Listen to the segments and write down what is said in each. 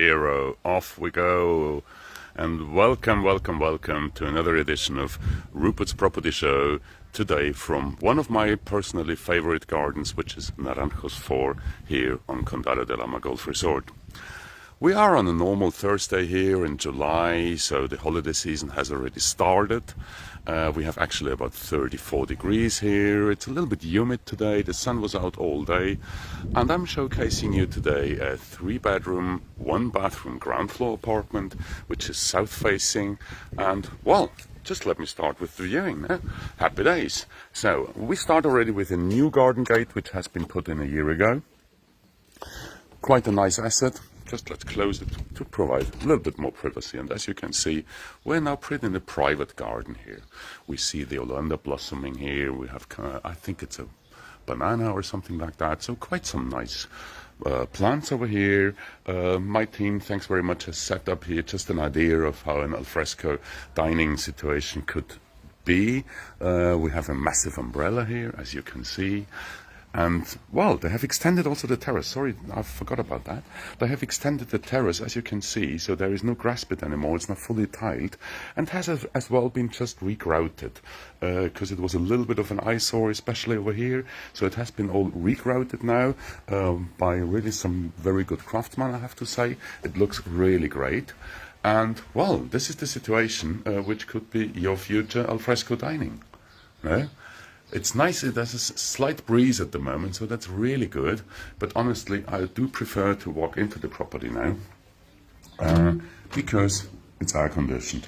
Aero, off we go. And welcome to another edition of Rupert'S Property Show, today from one of my personally favorite gardens, which is Naranjos 4 here on Condado De Alhama Golf Resort. We are on a normal Thursday here in July, so the holiday season has already started. We have actually about 34 degrees here. It's a little bit humid today. The sun was out all day. And I'm showcasing you today a 3-bedroom, 1-bathroom ground floor apartment, which is south-facing. And, well, just let me start with the viewing. Happy days. So, we start already with a new garden gate, which has been put in a year ago. Quite a nice asset. Just let's close it to provide a little bit more privacy. And as you can see, we're now pretty in a private garden here. We see the oleander blossoming here. We have, I think it's a banana or something like that. So quite some nice plants over here. My team, thanks very much, has set up here just an idea of how an alfresco dining situation could be. We have a massive umbrella here, as you can see. And, well, they have extended also the terrace. Sorry, I forgot about that. They have extended the terrace, as you can see, so there is no grass bit anymore. It's not fully tiled, and has as well been just regrouted, because it was a little bit of an eyesore, especially over here. So it has been all regrouted now by really some very good craftsmen, I have to say. It looks really great. And, well, this is the situation which could be your future alfresco dining. No? It's nice, there's a slight breeze at the moment, so that's really good. But honestly, I do prefer to walk into the property now, because it's air-conditioned.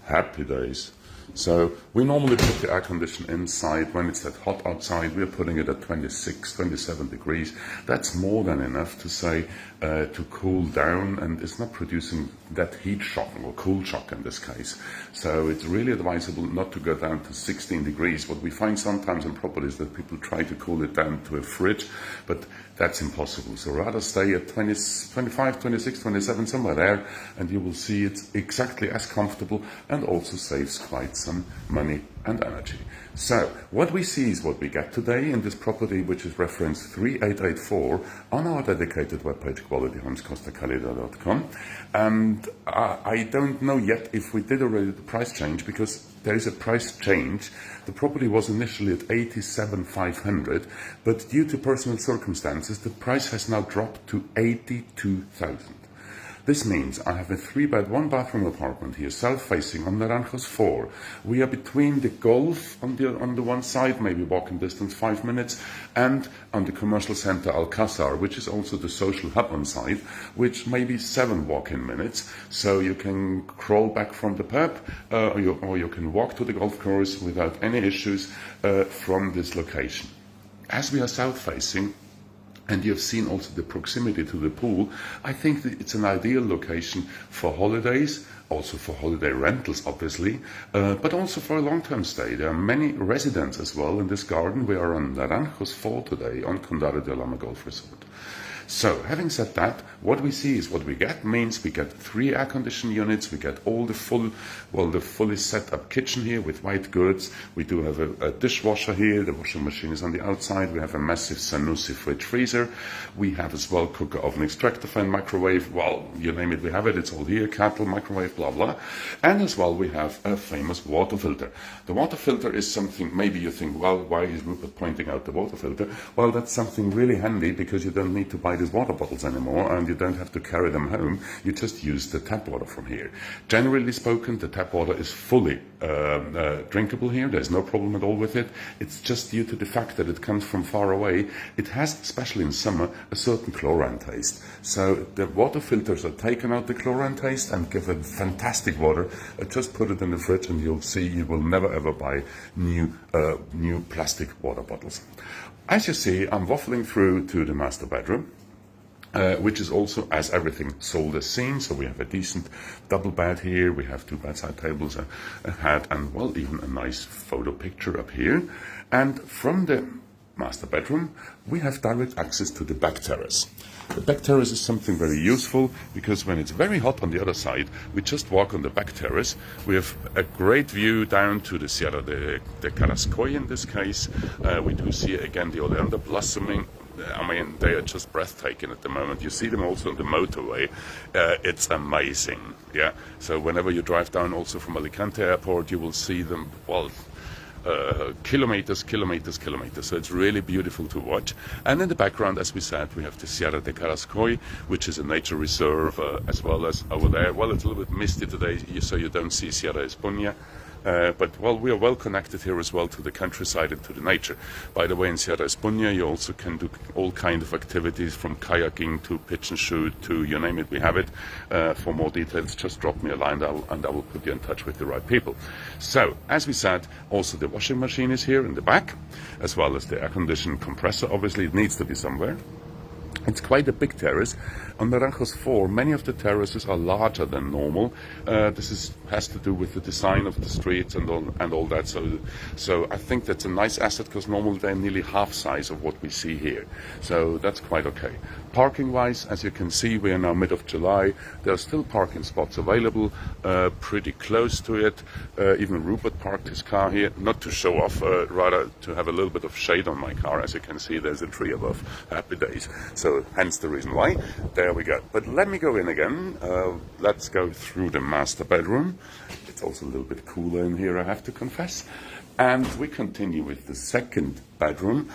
Happy days. So we normally put the air condition inside when it's that hot outside. We're putting it at 26, 27 degrees. That's more than enough to say to cool down, and it's not producing that heat shock or cool shock in this case. So it's really advisable not to go down to 16 degrees. What we find sometimes in properties that people try to cool it down to a fridge, but that's impossible. So rather stay at 20, 25, 26, 27, somewhere there, and you will see it's exactly as comfortable and also saves quite some money and energy. So what we see is what we get today in this property, which is reference 3884 on our dedicated webpage, qualityhomescostacalida.com. And I don't know yet if we did already the price change, because there is a price change. The property was initially at 87,500, but due to personal circumstances, the price has now dropped to 82,000. This means I have a 3-bed, 1-bathroom apartment here, south-facing on Naranjos 4. We are between the golf on the one side, maybe walking distance 5 minutes, and on the commercial center Alcazar, which is also the social hub on site, which may be 7 walk-in minutes. So you can crawl back from the pub, or you can walk to the golf course without any issues from this location. As we are south-facing, and you've seen also the proximity to the pool, I think that it's an ideal location for holidays, also for holiday rentals, obviously, but also for a long-term stay. There are many residents as well in this garden. We are on Naranjos 4 today on Condado De Alhama Golf Resort. So, having said that, what we see is what we get. Means we get 3 air-conditioned units, we get all the fully set-up kitchen here with white goods. We do have a dishwasher here, the washing machine is on the outside. We have a massive Sanusi fridge freezer. We have as well cooker, oven, extractor fan, microwave, well, you name it, we have it, it's all here, kettle, microwave, blah, blah. And as well we have a famous water filter. The water filter is something, maybe you think, well, why is Rupert pointing out the water filter? Well, that's something really handy, because you don't need to buy these water bottles anymore, and you don't have to carry them home. You just use the tap water from here. Generally spoken, the tap water is fully drinkable here. There's no problem at all with it. It's just due to the fact that it comes from far away. It has, especially in summer, a certain chlorine taste. So the water filters are taken out the chlorine taste and give it fantastic water. Just put it in the fridge and you'll see you will never ever buy new plastic water bottles. As you see, I'm waffling through to the master bedroom. Which is also, as everything sold as seen, so we have a decent double bed here, we have 2 bedside tables, a hat, and, well, even a nice photo picture up here. And from the master bedroom, we have direct access to the back terrace. The back terrace is something very useful, because when it's very hot on the other side, we just walk on the back terrace. We have a great view down to the Sierra de Carrascoy in this case. We do see again the oleander blossoming, I mean, they are just breathtaking at the moment. You see them also on the motorway. It's amazing. Yeah. So whenever you drive down also from Alicante Airport, you will see them, well, kilometers. So it's really beautiful to watch. And in the background, as we said, we have the Sierra de Carrascoy, which is a nature reserve, as well as over there. Well, it's a little bit misty today, so you don't see Sierra Espuña. But, well, we are well connected here as well to the countryside and to the nature. By the way, in Sierra Espuña, you also can do all kinds of activities, from kayaking to pitch and shoot to you name it, we have it. For more details, just drop me a line and I will put you in touch with the right people. So, as we said, also the washing machine is here in the back, as well as the air-conditioned compressor. Obviously, it needs to be somewhere. It's quite a big terrace. On Naranjos 4, many of the terraces are larger than normal. This has to do with the design of the streets and all that. So I think that's a nice asset, because normally they're nearly half size of what we see here. So that's quite okay. Parking-wise, as you can see, we are now mid of July. There are still parking spots available, pretty close to it. Even Rupert parked his car here, not to show off, rather to have a little bit of shade on my car. As you can see, there's a tree above. Happy days. So hence the reason why. There we go. But let me go in again. Let's go through the master bedroom. It's also a little bit cooler in here, I have to confess. And we continue with the second bedroom.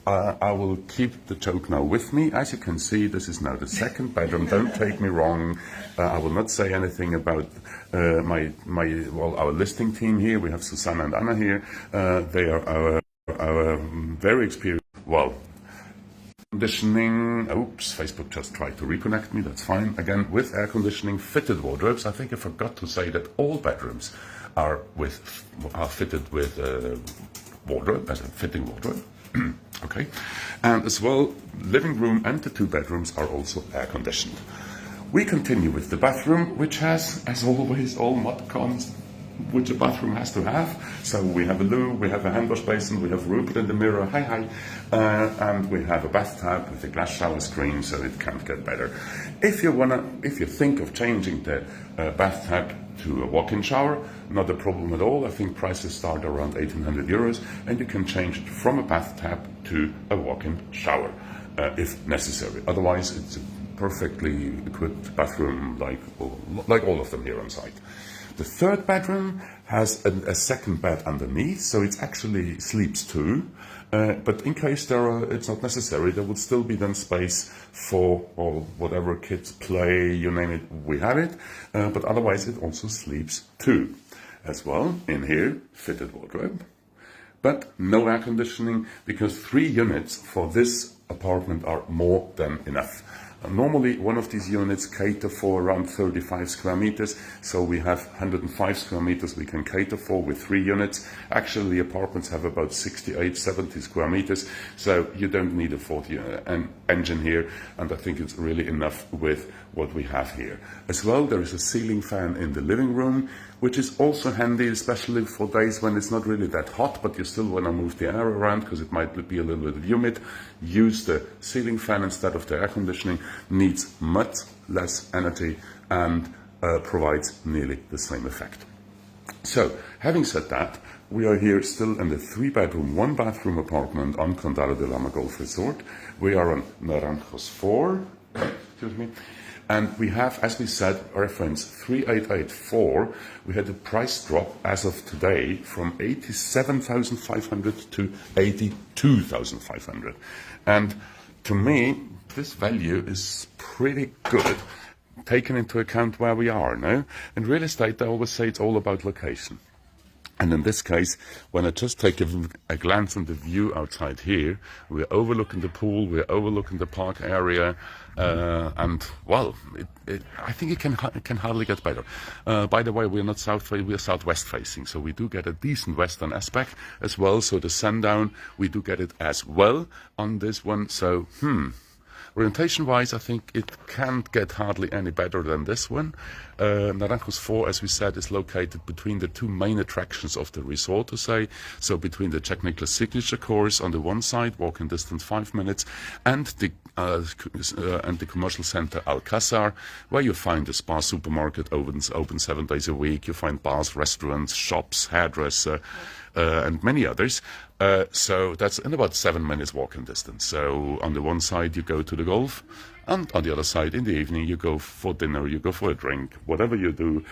I will keep the joke now with me. As you can see, this is now the second bedroom. Don't take me wrong. I will not say anything about our listing team here. We have Susanna and Anna here. They are our very experienced, conditioning. Oops, Facebook just tried to reconnect me. That's fine. Again, with air conditioning, fitted wardrobes. I think I forgot to say that all bedrooms are fitted with wardrobe, as a fitting wardrobe. Okay. And as well, living room and the two bedrooms are also air conditioned. We continue with the bathroom, which has, as always, all mod cons which a bathroom has to have. So we have a loo, we have a hand wash basin, we have Rupert in the mirror, hi, and we have a bathtub with a glass shower screen, so it can't get better. If you think of changing the bathtub to a walk-in shower, not a problem at all. I think prices start around 1,800 euros, and you can change it from a bathtub to a walk-in shower if necessary. Otherwise, it's a perfectly equipped bathroom like all of them here on site. The third bedroom has a second bed underneath, so it actually sleeps two. But in case it's not necessary, there would still be then space for whatever kids play, you name it, we have it. But otherwise, it also sleeps two. As well, in here, fitted wardrobe. But no air conditioning, because 3 units for this apartment are more than enough. Normally, one of these units cater for around 35 square meters, so we have 105 square meters we can cater for with 3 units. Actually, the apartments have about 68, 70 square meters, so you don't need a 40 engine here, and I think it's really enough with what we have here. As well, there is a ceiling fan in the living room, which is also handy, especially for days when it's not really that hot, but you still want to move the air around because it might be a little bit humid. Use the ceiling fan instead of the air conditioning. Needs much less energy and provides nearly the same effect. So, having said that, we are here still in the 3-bedroom, 1-bathroom apartment on Condado De Alhama Golf Resort. We are on Naranjos 4. Excuse me. And we have, as we said, reference 3884. We had a price drop as of today from 87,500 to 82,500. And to me, this value is pretty good, taken into account where we are now. In real estate, they always say it's all about location. And in this case, when I just take a glance on the view outside here, we're overlooking the pool, we're overlooking the park area, and, well, I think it can hardly get better. By the way, we're not south-facing, we're southwest-facing, so we do get a decent western aspect as well. So the sundown, we do get it as well on this one. So, orientation-wise, I think it can't get hardly any better than this one. Naranjos 4, as we said, is located between the two main attractions of the resort, to say. So between the Jack Nicklaus Signature Course on the one side, walking distance 5 minutes, and the and the commercial center Alcazar, where you find a spa supermarket open 7 days a week. You find bars, restaurants, shops, hairdresser, and many others. So that's in about 7 minutes walking distance. So on the one side you go to the golf, and on the other side in the evening you go for dinner, you go for a drink, whatever you do,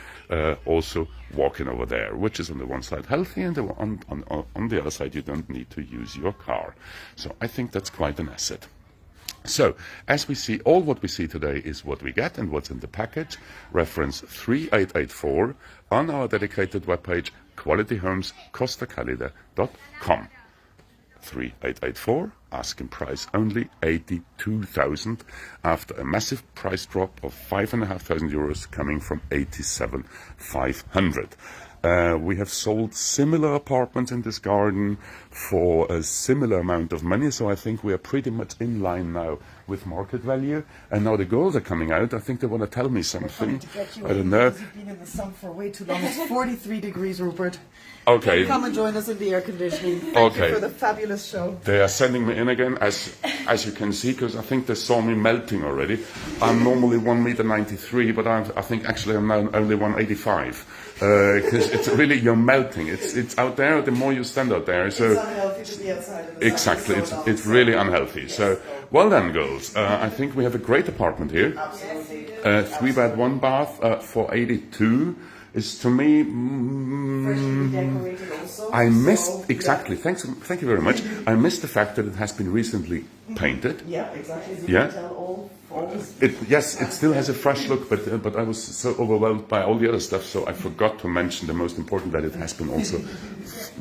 also walking over there, which is on the one side healthy, and on the other side you don't need to use your car. So I think that's quite an asset. So, as we see, all what we see today is what we get and what's in the package. Reference 3884 on our dedicated webpage, qualityhomescostacalida.com. 3884, asking price only 82,000 after a massive price drop of 5,500 euros coming from 87,500. We have sold similar apartments in this garden for a similar amount of money, so I think we are pretty much in line now with market value. And now the girls are coming out. I think they want to tell me something. I don't know. You've been in the sun for way too long. It's 43 degrees, Rupert. Okay. Come and join us in the air conditioning. Thank you for the fabulous show. They are sending me in again, as you can see, because I think they saw me melting already. I'm normally 1.93 m, but I think actually I'm now only 1.85 because it's really, you're melting. It's out there. The more you stand out there, so it's unhealthy to be outside in the exactly. sun. It's really unhealthy. Yes. So well done, girls. I think we have a great apartment here. Absolutely. 3-bed, 1-bath for 82. Is to me, Freshly decorated also. I missed exactly. Yeah. Thank you very much. I missed the fact that it has been recently painted. Yeah, exactly. As you Yeah. can tell, all Yes, it still has a fresh look, but I was so overwhelmed by all the other stuff, so I forgot to mention the most important, that it has been also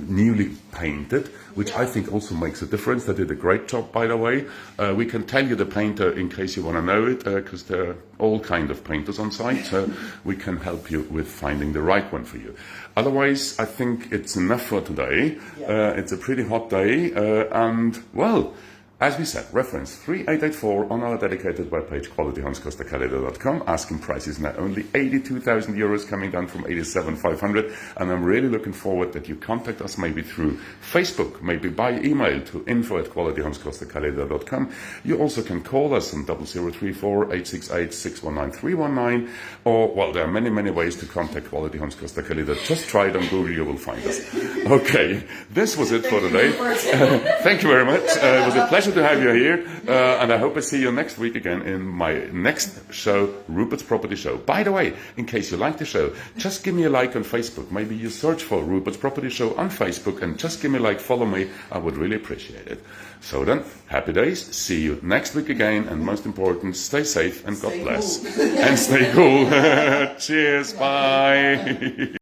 newly painted, which I think also makes a difference. They did a great job, by the way. We can tell you the painter in case you want to know it, because there are all kind of painters on site, so we can help you with finding the right one for you. Otherwise, I think it's enough for today. It's a pretty hot day, and well, as we said, reference 3884 on our dedicated webpage, qualityhomescostacalida.com. Asking price is now only 82,000 euros, coming down from 87,500. And I'm really looking forward that you contact us maybe through Facebook, maybe by email to info@qualityhomescostacalida.com. You also can call us on 0034 868 619 319. Or, well, there are many, many ways to contact Quality Homes Costa Calida. Just try it on Google, you will find us. Okay, this was it for today. Thank you very much. It was a pleasure to have you here, and I hope I see you next week again in my next show, Rupert's Property Show. By the way, in case you like the show, just give me a like on Facebook. Maybe you search for Rupert's Property Show on Facebook and just give me a like, follow me. I would really appreciate it. So then, happy days. See you next week again, and most important, stay safe and God bless. And stay cool. Cheers. Bye.